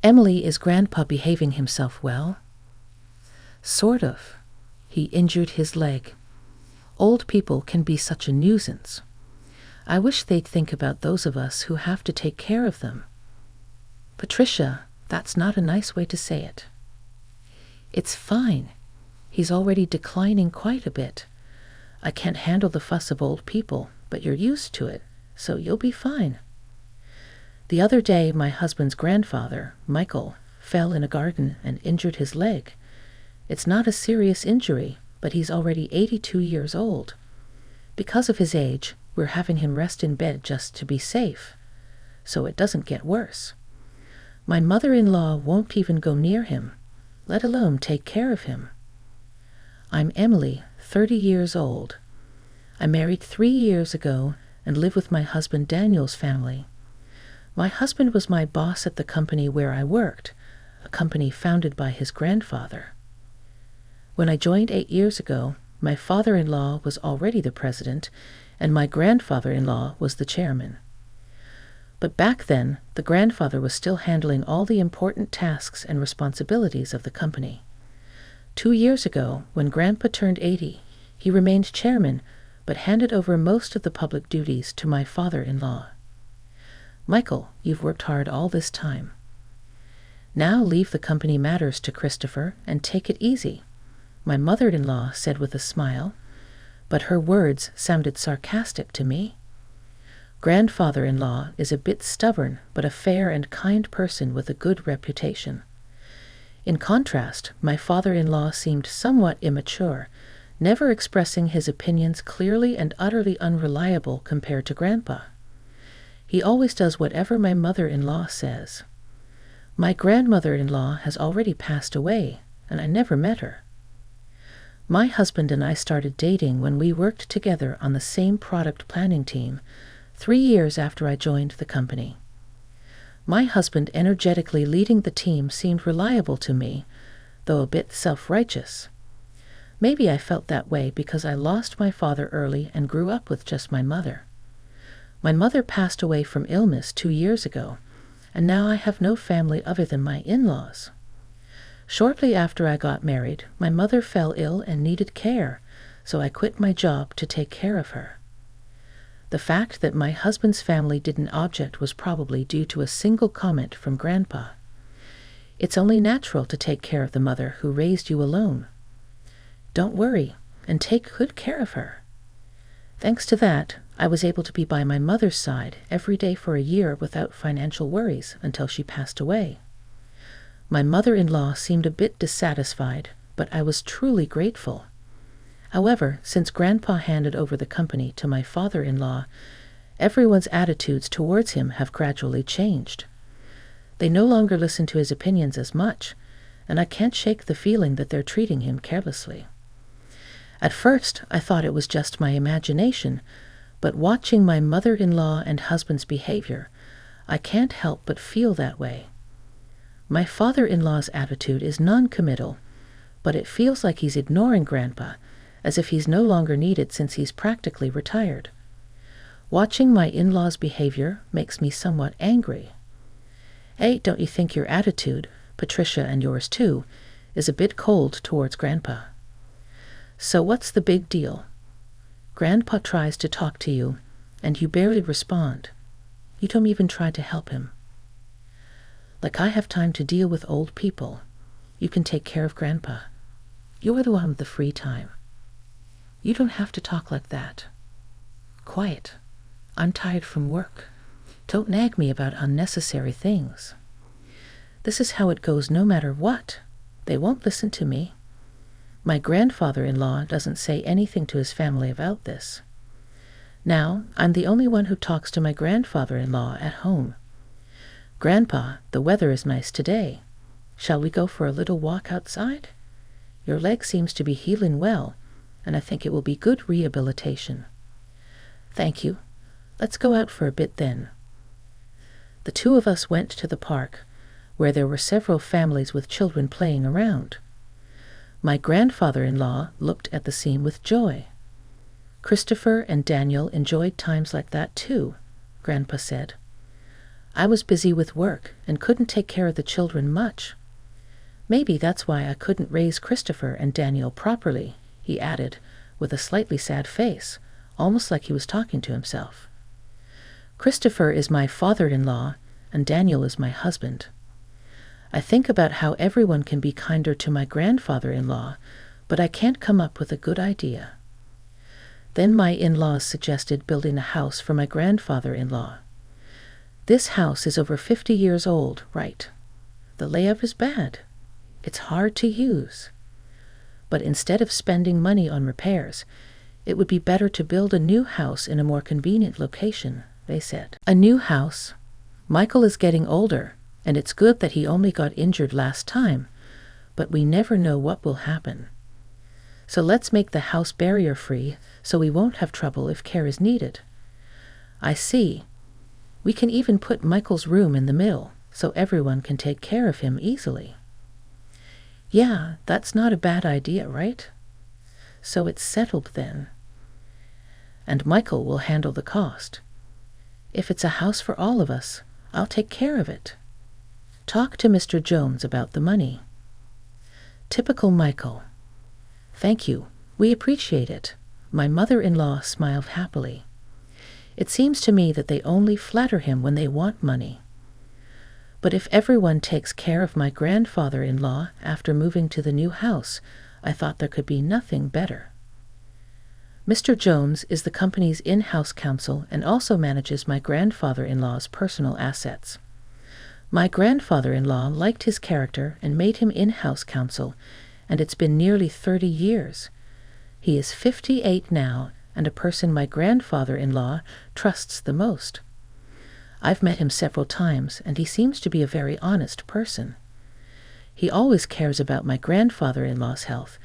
Emily, is Grandpa behaving himself well? Sort of. He injured his leg. Old people can be such a nuisance. I wish they'd think about those of us who have to take care of them. Patricia, that's not a nice way to say it. It's fine. He's already declining quite a bit. I can't handle the fuss of old people, but you're used to it, so you'll be fine. The other day, my husband's grandfather, Michael, fell in a garden and injured his leg. It's not a serious injury, but he's already 82 years old. Because of his age, we're having him rest in bed just to be safe, so it doesn't get worse. My mother-in-law won't even go near him, let alone take care of him. I'm Emily, 30 years old. I married 3 years ago and live with my husband Daniel's family. My husband was my boss at the company where I worked, a company founded by his grandfather. When I joined 8 years ago, my father-in-law was already the president, and my grandfather-in-law was the chairman. But back then, the grandfather was still handling all the important tasks and responsibilities of the company. 2 years ago, when Grandpa turned 80, he remained chairman, but handed over most of the public duties to my father-in-law. Michael, you've worked hard all this time. Now leave the company matters to Christopher and take it easy, my mother-in-law said with a smile, but her words sounded sarcastic to me. Grandfather-in-law is a bit stubborn, but a fair and kind person with a good reputation. In contrast, my father-in-law seemed somewhat immature, never expressing his opinions clearly and utterly unreliable compared to Grandpa. He always does whatever my mother-in-law says. My grandmother-in-law has already passed away, and I never met her. My husband and I started dating when we worked together on the same product planning team, 3 years after I joined the company. My husband energetically leading the team seemed reliable to me, though a bit self-righteous. Maybe I felt that way because I lost my father early and grew up with just my mother. My mother passed away from illness 2 years ago, and now I have no family other than my in-laws. Shortly after I got married, my mother fell ill and needed care, so I quit my job to take care of her. The fact that my husband's family didn't object was probably due to a single comment from Grandpa. It's only natural to take care of the mother who raised you alone. Don't worry, and take good care of her. Thanks to that, I was able to be by my mother's side every day for a year without financial worries until she passed away. My mother-in-law seemed a bit dissatisfied, but I was truly grateful. However, since Grandpa handed over the company to my father-in-law, everyone's attitudes towards him have gradually changed. They no longer listen to his opinions as much, and I can't shake the feeling that they're treating him carelessly. At first, I thought it was just my imagination, but watching my mother-in-law and husband's behavior, I can't help but feel that way. My father-in-law's attitude is non-committal, but it feels like he's ignoring Grandpa, as if he's no longer needed since he's practically retired. Watching my in-laws' behavior makes me somewhat angry. Hey, don't you think your attitude, Patricia and yours too, is a bit cold towards Grandpa? So what's the big deal? Grandpa tries to talk to you, and you barely respond. You don't even try to help him. Like I have time to deal with old people. You can take care of Grandpa. You're the one with the free time. You don't have to talk like that. Quiet. I'm tired from work. Don't nag me about unnecessary things. This is how it goes no matter what. They won't listen to me. My grandfather-in-law doesn't say anything to his family about this. Now, I'm the only one who talks to my grandfather-in-law at home. Grandpa, the weather is nice today. Shall we go for a little walk outside? Your leg seems to be healing well, and I think it will be good rehabilitation. Thank you. Let's go out for a bit then. The two of us went to the park, where there were several families with children playing around. My grandfather-in-law looked at the scene with joy. Christopher and Daniel enjoyed times like that too, Grandpa said. I was busy with work and couldn't take care of the children much. Maybe that's why I couldn't raise Christopher and Daniel properly," he added, with a slightly sad face, almost like he was talking to himself. "Christopher is my father-in-law, and Daniel is my husband. I think about how everyone can be kinder to my grandfather-in-law, but I can't come up with a good idea." Then my in-laws suggested building a house for my grandfather-in-law. "This house is over 50 years old, right? The layout is bad. It's hard to use. But instead of spending money on repairs, it would be better to build a new house in a more convenient location," they said. "A new house? Michael is getting older, and it's good that he only got injured last time, but we never know what will happen. So let's make the house barrier-free so we won't have trouble if care is needed." "I see. We can even put Michael's room in the middle so everyone can take care of him easily." "Yeah, that's not a bad idea, right? So it's settled then. And Michael will handle the cost. If it's a house for all of us, I'll take care of it. Talk to Mr. Jones about the money." Typical Michael. "Thank you. We appreciate it." My mother-in-law smiled happily. "It seems to me that they only flatter him when they want money. But if everyone takes care of my grandfather-in-law after moving to the new house, I thought there could be nothing better." Mr. Jones is the company's in-house counsel and also manages my grandfather-in-law's personal assets. My grandfather-in-law liked his character and made him in-house counsel, and it's been nearly 30 years. He is 58 now, and a person my grandfather-in-law trusts the most. I've met him several times, and he seems to be a very honest person. He always cares about my grandfather-in-law's health,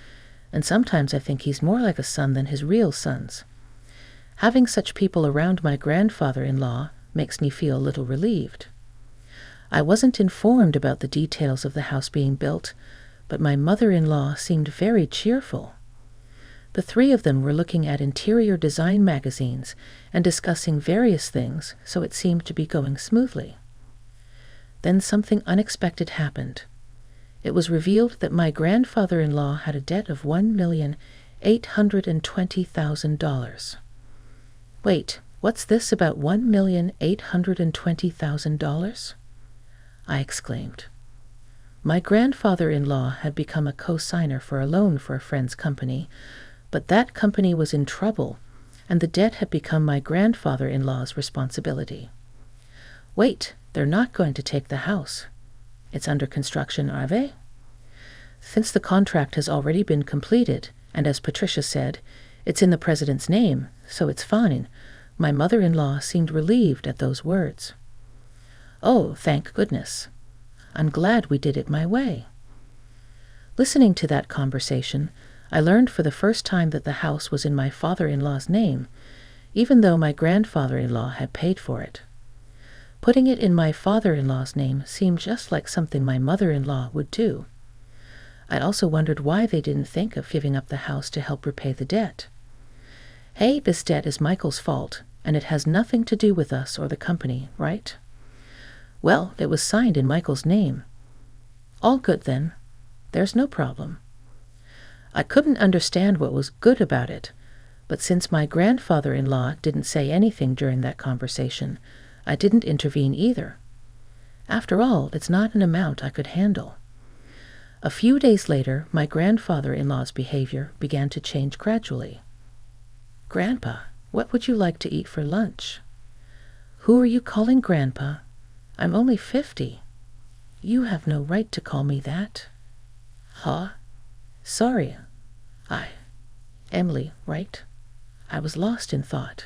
and sometimes I think he's more like a son than his real sons. Having such people around my grandfather-in-law makes me feel a little relieved. I wasn't informed about the details of the house being built, but my mother-in-law seemed very cheerful. The three of them were looking at interior design magazines and discussing various things, so it seemed to be going smoothly. Then something unexpected happened. It was revealed that my grandfather-in-law had a debt of $1,820,000. "Wait, what's this about $1,820,000? I exclaimed. My grandfather-in-law had become a co-signer for a loan for a friend's company, but that company was in trouble, and the debt had become my grandfather-in-law's responsibility. "Wait, they're not going to take the house. It's under construction, are they?" Since the contract has already been completed, and as Patricia said, it's in the president's name, so it's fine, my mother-in-law seemed relieved at those words. "Oh, thank goodness. I'm glad we did it my way." Listening to that conversation, I learned for the first time that the house was in my father-in-law's name, even though my grandfather-in-law had paid for it. Putting it in my father-in-law's name seemed just like something my mother-in-law would do. I also wondered why they didn't think of giving up the house to help repay the debt. Hey, this debt is Michael's fault, and it has nothing to do with us or the company, right? Well, it was signed in Michael's name. All good then. There's no problem. I couldn't understand what was good about it, but since my grandfather-in-law didn't say anything during that conversation, I didn't intervene either. After all, it's not an amount I could handle. A few days later, my grandfather-in-law's behavior began to change gradually. "Grandpa, what would you like to eat for lunch?" "Who are you calling Grandpa? I'm only 50. You have no right to call me that." "Huh? Sorry. Emily, right?" I was lost in thought.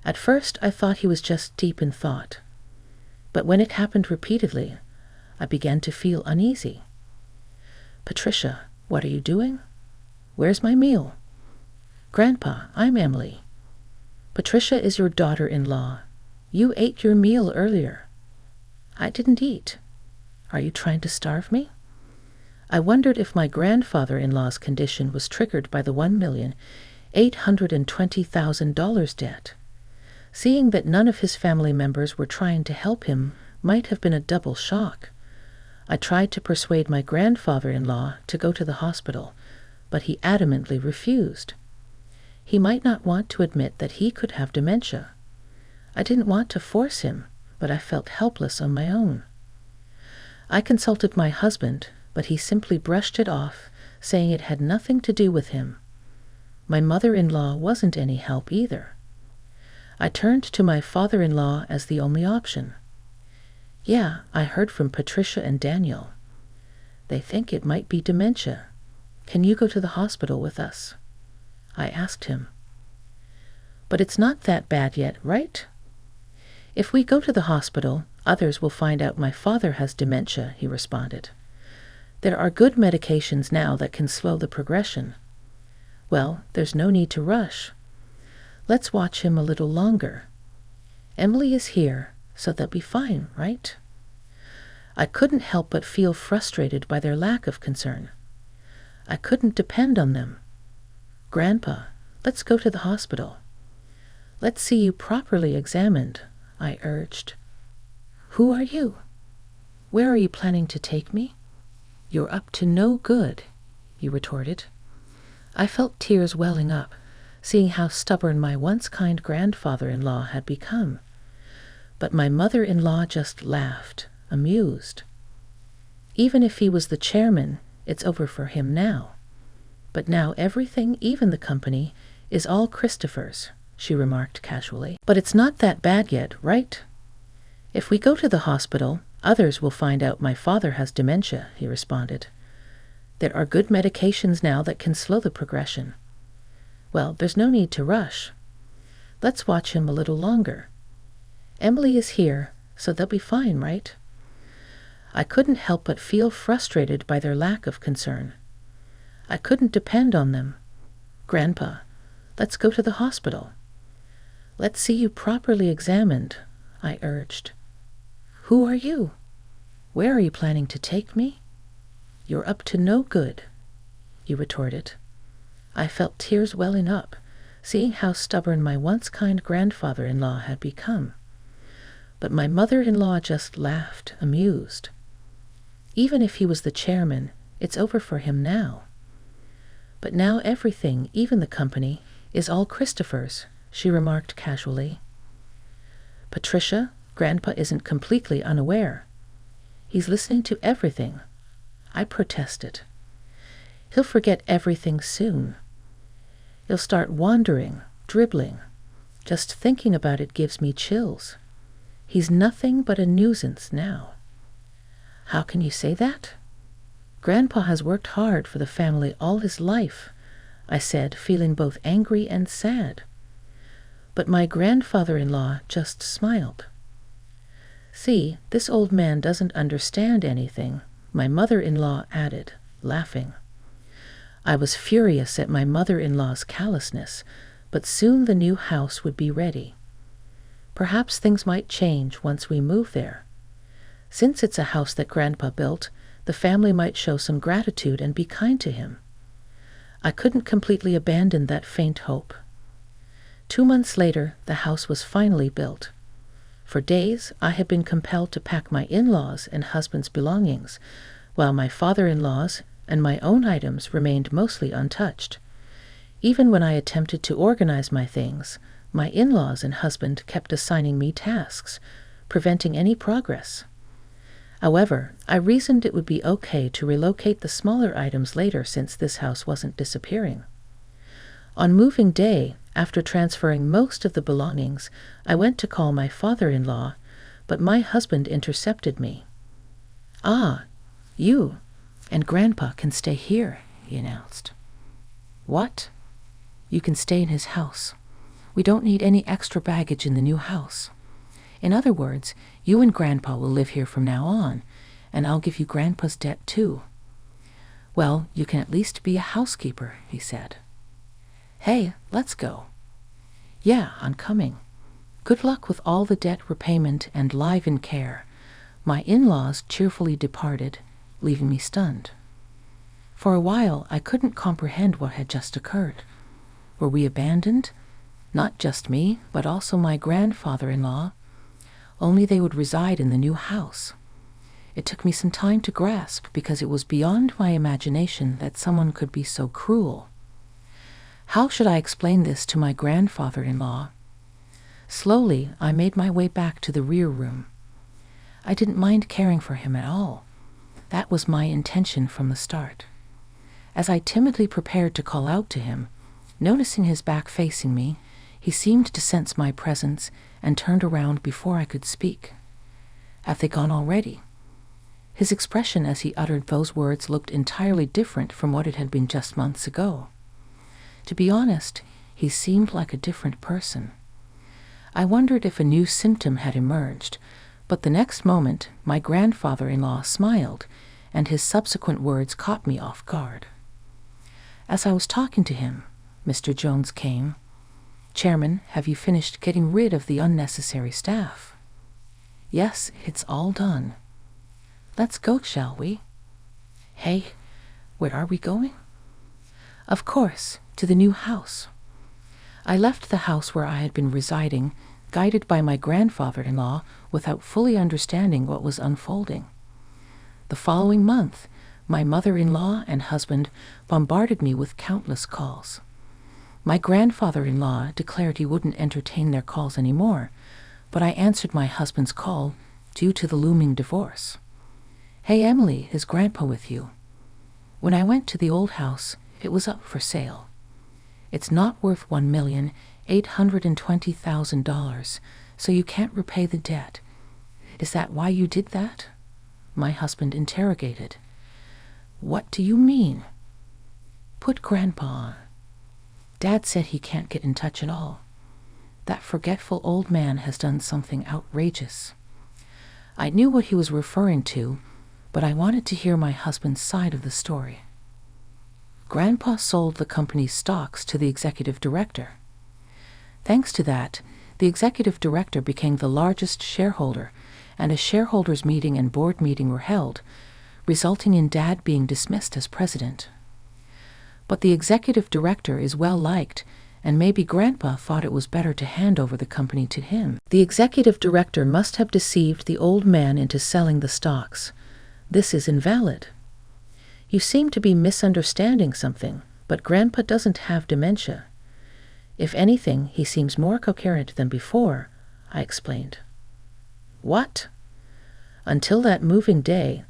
At first, I thought he was just deep in thought. But when it happened repeatedly, I began to feel uneasy. "Patricia, what are you doing? Where's my meal?" "Grandpa, I'm Emily." "Patricia is your daughter-in-law. You ate your meal earlier." "I didn't eat. Are you trying to starve me?" I wondered if my grandfather-in-law's condition was triggered by the $1,820,000 debt. Seeing that none of his family members were trying to help him might have been a double shock. I tried to persuade my grandfather-in-law to go to the hospital, but he adamantly refused. He might not want to admit that he could have dementia. I didn't want to force him, but I felt helpless on my own. I consulted my husband, but he simply brushed it off, saying it had nothing to do with him. My mother-in-law wasn't any help either. I turned to my father-in-law as the only option. Yeah, I heard from Patricia and Daniel. They think it might be dementia. Can you go to the hospital with us? I asked him. But it's not that bad yet, right? If we go to the hospital, others will find out my father has dementia, he responded. There are good medications now that can slow the progression. Well, there's no need to rush. Let's watch him a little longer. Emily is here, so they'll be fine, right? I couldn't help but feel frustrated by their lack of concern. I couldn't depend on them. Grandpa, let's go to the hospital. Let's see you properly examined, I urged. Who are you? Where are you planning to take me? You're up to no good, he retorted. I felt tears welling up, seeing how stubborn my once kind grandfather-in-law had become. But my mother-in-law just laughed, amused. Even if he was the chairman, it's over for him now. But now everything, even the company, is all Christopher's, she remarked casually. But it's not that bad yet, right? If we go to the hospital, others will find out my father has dementia, he responded. There are good medications now that can slow the progression. Well, there's no need to rush. Let's watch him a little longer. Emily is here, so they'll be fine, right? I couldn't help but feel frustrated by their lack of concern. I couldn't depend on them. Grandpa, let's go to the hospital. Let's see you properly examined, I urged. Who are you? Where are you planning to take me? You're up to no good, he retorted. I felt tears welling up, seeing how stubborn my once kind grandfather-in-law had become. But my mother-in-law just laughed, amused. Even if he was the chairman, it's over for him now. But now everything, even the company, is all Christopher's, she remarked casually. Patricia, Grandpa isn't completely unaware. He's listening to everything. I protested. He'll forget everything soon. He'll start wandering, dribbling. Just thinking about it gives me chills. He's nothing but a nuisance now. How can you say that? Grandpa has worked hard for the family all his life, I said, feeling both angry and sad. But my grandfather-in-law just smiled. See, this old man doesn't understand anything, my mother-in-law added, laughing. I was furious at my mother-in-law's callousness, but soon the new house would be ready. Perhaps things might change once we move there. Since it's a house that Grandpa built, the family might show some gratitude and be kind to him. I couldn't completely abandon that faint hope. 2 months later, the house was finally built. For days, I had been compelled to pack my in-laws' and husband's belongings, while my father-in-law's and my own items remained mostly untouched. Even when I attempted to organize my things, my in-laws and husband kept assigning me tasks, preventing any progress. However, I reasoned it would be okay to relocate the smaller items later since this house wasn't disappearing. On moving day, after transferring most of the belongings, I went to call my father-in-law, but my husband intercepted me. Ah, you and Grandpa can stay here, he announced. What? You can stay in his house. We don't need any extra baggage in the new house. In other words, you and Grandpa will live here from now on, and I'll give you Grandpa's debt too. Well, you can at least be a housekeeper, he said. Hey, let's go. Yeah, I'm coming. Good luck with all the debt repayment and live-in care. My in-laws cheerfully departed, leaving me stunned. For a while, I couldn't comprehend what had just occurred. Were we abandoned? Not just me, but also my grandfather-in-law, only they would reside in the new house. It took me some time to grasp because it was beyond my imagination that someone could be so cruel. How should I explain this to my grandfather-in-law? Slowly, I made my way back to the rear room. I didn't mind caring for him at all. That was my intention from the start. As I timidly prepared to call out to him, noticing his back facing me, he seemed to sense my presence and turned around before I could speak. "Have they gone already?" His expression as he uttered those words looked entirely different from what it had been just months ago. To be honest, he seemed like a different person. I wondered if a new symptom had emerged, but the next moment my grandfather-in-law smiled, and his subsequent words caught me off guard. As I was talking to him, Mr. Jones came. "Chairman, have you finished getting rid of the unnecessary staff?" "Yes, it's all done." "Let's go, shall we?" "Hey, where are we going?" "Of course, to the new house." I left the house where I had been residing, guided by my grandfather-in-law, without fully understanding what was unfolding. The following month, my mother-in-law and husband bombarded me with countless calls. My grandfather-in-law declared he wouldn't entertain their calls anymore, but I answered my husband's call due to the looming divorce. "Hey, Emily, is Grandpa with you?" When I went to the old house, it was up for sale. "It's not worth $1,820,000, so you can't repay the debt. Is that why you did that?" my husband interrogated. "What do you mean?" "Put Grandpa on. Dad said he can't get in touch at all. That forgetful old man has done something outrageous." I knew what he was referring to, but I wanted to hear my husband's side of the story. Grandpa sold the company's stocks to the executive director. Thanks to that, the executive director became the largest shareholder, and a shareholders' meeting and board meeting were held, resulting in Dad being dismissed as president. But the executive director is well liked, and maybe Grandpa thought it was better to hand over the company to him. The executive director must have deceived the old man into selling the stocks. This is invalid. "You seem to be misunderstanding something, but Grandpa doesn't have dementia. If anything, he seems more coherent than before," I explained. "What?" "Until that moving day,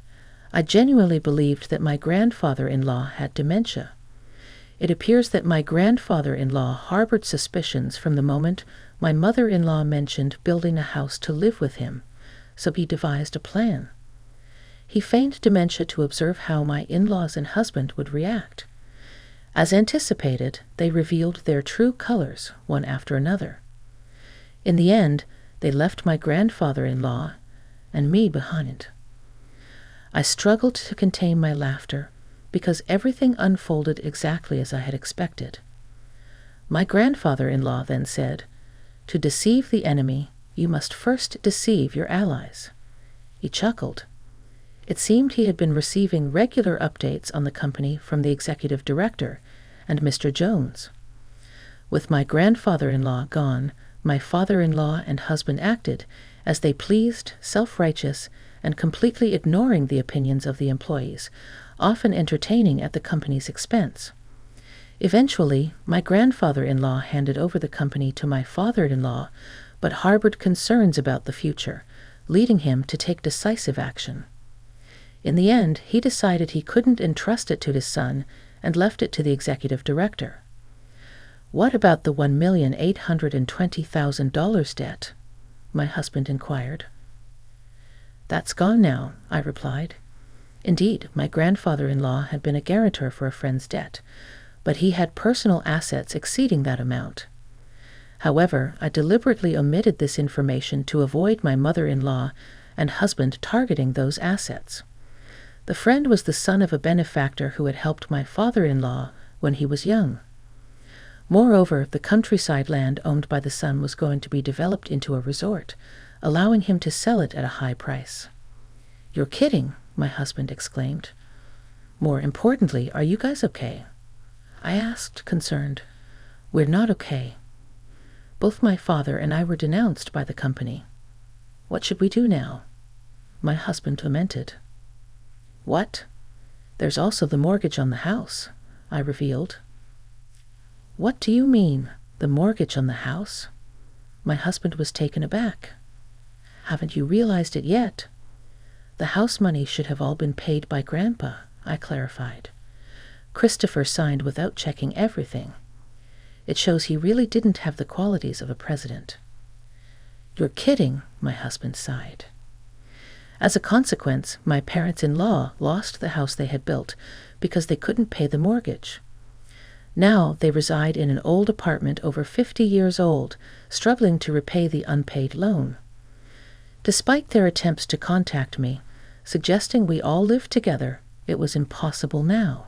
I genuinely believed that my grandfather-in-law had dementia. It appears that my grandfather-in-law harbored suspicions from the moment my mother-in-law mentioned building a house to live with him, so he devised a plan. He feigned dementia to observe how my in-laws and husband would react. As anticipated, they revealed their true colors, one after another. In the end, they left my grandfather-in-law and me behind." I struggled to contain my laughter, because everything unfolded exactly as I had expected. My grandfather-in-law then said, "To deceive the enemy, you must first deceive your allies." He chuckled. It seemed he had been receiving regular updates on the company from the executive director and Mr. Jones. With my grandfather-in-law gone, my father-in-law and husband acted as they pleased, self-righteous, and completely ignoring the opinions of the employees, often entertaining at the company's expense. Eventually, my grandfather-in-law handed over the company to my father-in-law, but harbored concerns about the future, leading him to take decisive action. In the end, he decided he couldn't entrust it to his son and left it to the executive director. "What about the $1,820,000 debt?" my husband inquired. "That's gone now," I replied. Indeed, my grandfather-in-law had been a guarantor for a friend's debt, but he had personal assets exceeding that amount. However, I deliberately omitted this information to avoid my mother-in-law and husband targeting those assets. The friend was the son of a benefactor who had helped my father-in-law when he was young. Moreover, the countryside land owned by the son was going to be developed into a resort, allowing him to sell it at a high price. "You're kidding," my husband exclaimed. "More importantly, are you guys okay?" I asked, concerned. "We're not okay." Both my father and I were denounced by the company. What should we do now? My husband lamented. What? There's also the mortgage on the house, I revealed. What do you mean, the mortgage on the house? My husband was taken aback. Haven't you realized it yet? The house money should have all been paid by Grandpa, I clarified. Christopher signed without checking everything. It shows he really didn't have the qualities of a president. You're kidding, my husband sighed. As a consequence, my parents-in-law lost the house they had built because they couldn't pay the mortgage. Now they reside in an old apartment over 50 years old, struggling to repay the unpaid loan. Despite their attempts to contact me, suggesting we all live together, it was impossible now.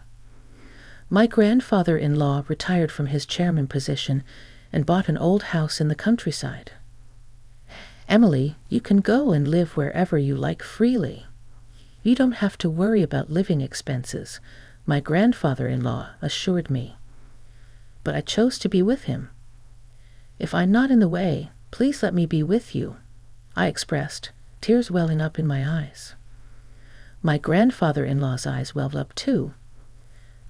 My grandfather-in-law retired from his chairman position and bought an old house in the countryside. Emily, you can go and live wherever you like freely. You don't have to worry about living expenses, my grandfather-in-law assured me. But I chose to be with him. If I'm not in the way, please let me be with you, I expressed, tears welling up in my eyes. My grandfather-in-law's eyes welled up too.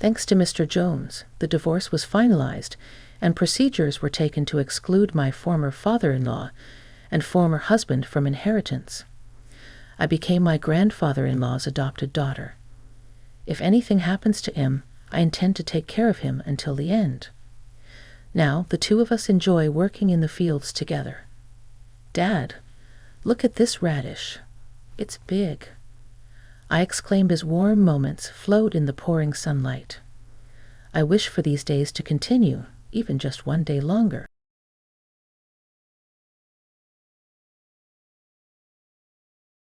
Thanks to Mr. Jones, the divorce was finalized, and procedures were taken to exclude my former father-in-law and former husband from inheritance. I became my grandfather-in-law's adopted daughter. If anything happens to him, I intend to take care of him until the end. Now the two of us enjoy working in the fields together. Dad, look at this radish. It's big, I exclaimed as warm moments flowed in the pouring sunlight. I wish for these days to continue, even just one day longer.